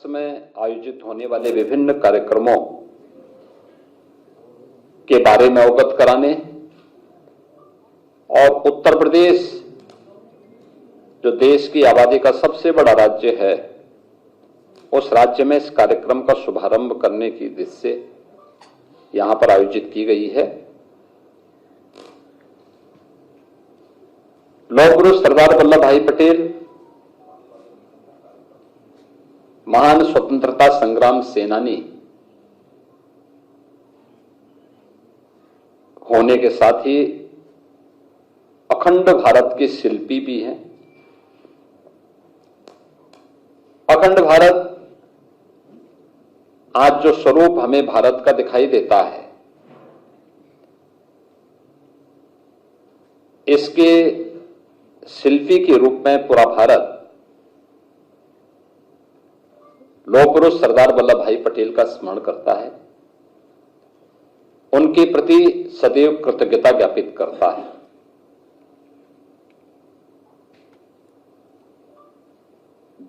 में आयोजित होने वाले विभिन्न कार्यक्रमों के बारे में अवगत कराने और उत्तर प्रदेश जो देश की आबादी का सबसे बड़ा राज्य है, उस राज्य में इस कार्यक्रम का शुभारंभ करने की उद्देश्य से यहां पर आयोजित की गई है। लौह पुरुष सरदार वल्लभ भाई पटेल महान स्वतंत्रता संग्राम सेनानी होने के साथ ही अखंड भारत के शिल्पी भी हैं। अखंड भारत आज जो स्वरूप हमें भारत का दिखाई देता है, इसके शिल्पी के रूप में पूरा भारत लौह पुरुष सरदार वल्लभ भाई पटेल का स्मरण करता है, उनके प्रति सदैव कृतज्ञता ज्ञापित करता है।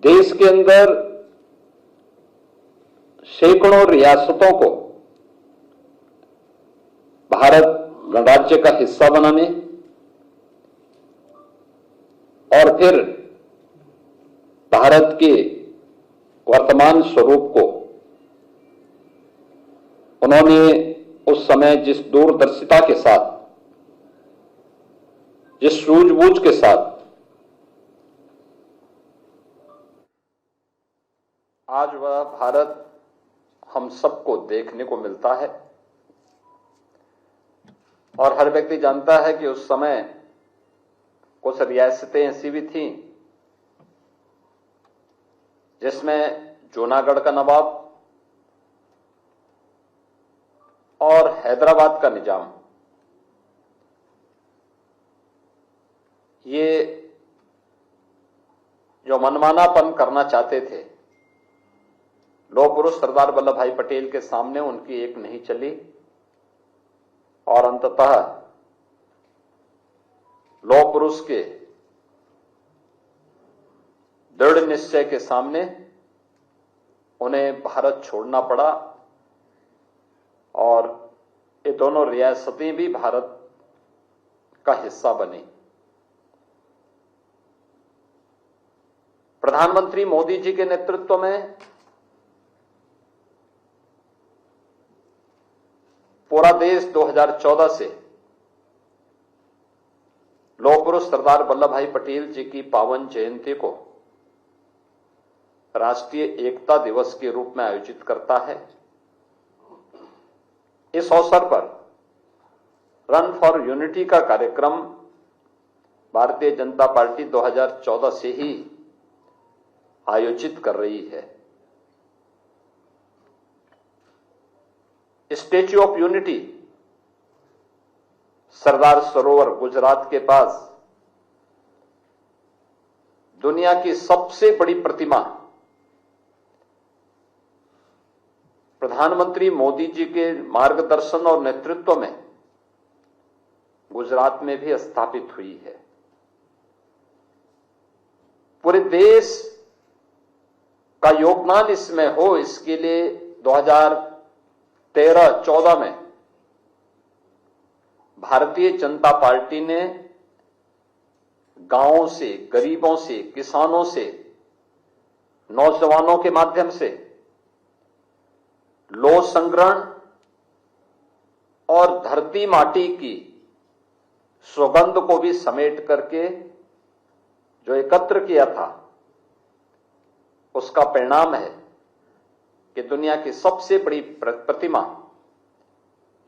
देश के अंदर सैकड़ों रियासतों को भारत गणराज्य का हिस्सा बनाने और फिर भारत के वर्तमान स्वरूप को उन्होंने उस समय जिस दूरदर्शिता के साथ, जिस सूझबूझ के साथ आज वह भारत हम सबको देखने को मिलता है। और हर व्यक्ति जानता है कि उस समय कुछ रियासतें ऐसी भी थीं जिसमें जूनागढ़ का नवाब और हैदराबाद का निजाम ये जो मनमानापन करना चाहते थे, लौह पुरुष सरदार वल्लभ भाई पटेल के सामने उनकी एक नहीं चली और अंततः लौह पुरुष के दृढ़ निश्चय के सामने उन्हें भारत छोड़ना पड़ा और ये दोनों रियासतें भी भारत का हिस्सा बनी। प्रधानमंत्री मोदी जी के नेतृत्व में पूरा देश 2014 से लौह पुरुष सरदार वल्लभ भाई पटेल जी की पावन जयंती को राष्ट्रीय एकता दिवस के रूप में आयोजित करता है। इस अवसर पर रन फॉर यूनिटी का कार्यक्रम भारतीय जनता पार्टी 2014 से ही आयोजित कर रही है। Statue of unity Sardar Sarovar Gujarat के पास दुनिया की सबसे बड़ी प्रतिमा प्रधानमंत्री मोदी जी के मार्गदर्शन और नेतृत्व में गुजरात में भी स्थापित हुई है। पूरे देश का योगदान इसमें हो, इसके लिए 2013-14 में भारतीय जनता पार्टी ने गांवों से, गरीबों से, किसानों से, नौजवानों के माध्यम से लौह संग्रहण और धरती माटी की सुगंध को भी समेट करके जो एकत्र किया था, उसका परिणाम है कि दुनिया की सबसे बड़ी प्रतिमा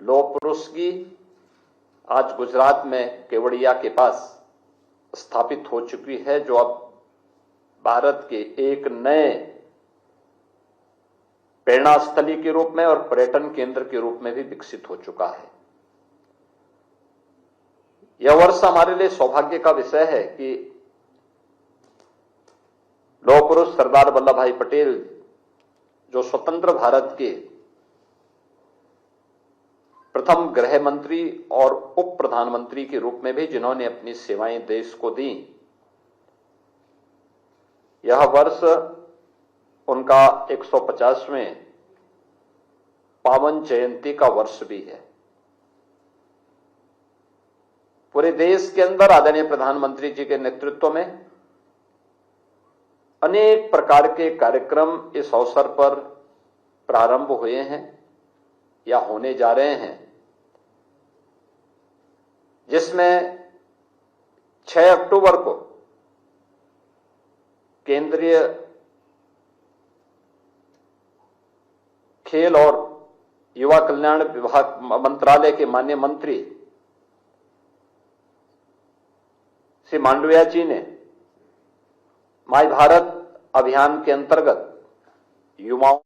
लौह पुरुष की आज गुजरात में केवड़िया के पास स्थापित हो चुकी है, जो अब भारत के एक नए प्रेरणा स्थली के रूप में और पर्यटन केंद्र के रूप में भी विकसित हो चुका है। यह वर्ष हमारे लिए सौभाग्य का विषय है कि लौह पुरुष सरदार वल्लभ भाई पटेल जो स्वतंत्र भारत के प्रथम गृह मंत्री और उप प्रधानमंत्री के रूप में भी जिन्होंने अपनी सेवाएं देश को दी, यह वर्ष उनका 150वें पावन जयंती का वर्ष भी है। पूरे देश के अंदर आदरणीय प्रधानमंत्री जी के नेतृत्व में अनेक प्रकार के कार्यक्रम इस अवसर पर प्रारंभ हुए हैं या होने जा रहे हैं, जिसमें 6 अक्टूबर को केंद्रीय खेल और युवा कल्याण विभाग मंत्रालय के माननीय मंत्री श्री मांडविया जी ने माय भारत अभियान के अंतर्गत युवाओं